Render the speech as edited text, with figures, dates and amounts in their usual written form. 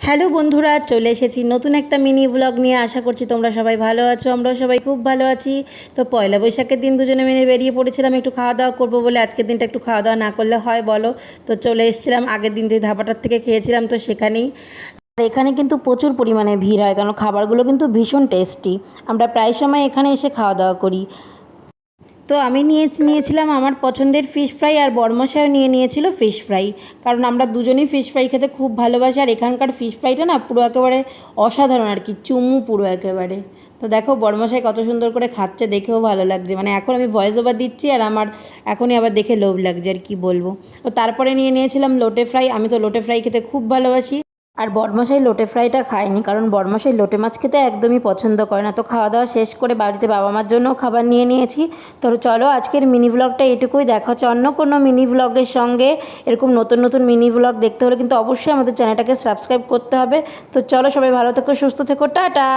Hello বন্ধুরা, চলে এসেছি নতুন একটা মিনি ব্লগ নিয়ে। আশা করছি তোমরা সবাই ভালো আছো, আমরাও সবাই খুব ভালো আছি। তো পয়লা বৈশাখের দিন দুজনে মিলে বেরিয়ে পড়েছিলাম একটু খাওয়া দাওয়া করবো বলে। আজকের দিনটা একটু খাওয়া দাওয়া না করলে হয় বলো? তো চলে এসেছিলাম আগের দিন যে ধাবাটার থেকে খেয়েছিলাম, তো সেখানেই। আর এখানে কিন্তু প্রচুর পরিমাণে ভিড় হয়, কারণ খাবারগুলো কিন্তু ভীষণ টেস্টি। আমরা প্রায় সময় এখানে এসে খাওয়া দাওয়া করি। তো আমি নিয়েছিলাম আমার পছন্দের ফিশ ফ্রাই, আর বড়মশাইও নিয়েছিল ফিশ ফ্রাই, কারণ আমরা দুজনেই ফিশ ফ্রাই খেতে খুব ভালোবাসি। আর এখানকার ফিশ ফ্রাইটা না পুরো একেবারে অসাধারণ আর কি, চুমু পুরো একেবারে। তো দেখো বড়মশাই কত সুন্দর করে খাচ্ছে, দেখেও ভালো লাগছে। মানে এখন আমি ভয়েস ওভার দিচ্ছি আর আমার এখনই আবার দেখে লোভ লাগছে, আর কি বলবো। তো তারপরে নিয়েছিলাম লোটে ফ্রাই। আমি তো লোটে ফ্রাই খেতে খুব ভালোবাসি। আর বড়মশাই লোটে ফ্রাইটা খায়নি, কারণ বড়মশাই লোটে মাছ খেতে একদমই পছন্দ করে না। তো খাওয়া দাওয়া শেষ করে বাড়িতে বাবা মার জন্যও খাবার নিয়েছি। তো চলো আজকের মিনি ব্লগটা এটুকুই। দেখা হচ্ছে অন্য কোনো মিনি ব্লগের সঙ্গে। এরকম নতুন নতুন মিনি ব্লগ দেখতে হলে কিন্তু অবশ্যই আমাদের চ্যানেলটাকে সাবস্ক্রাইব করতে হবে। তো চলো, সবাই ভালো থেকো, সুস্থ থেকো, টাটা।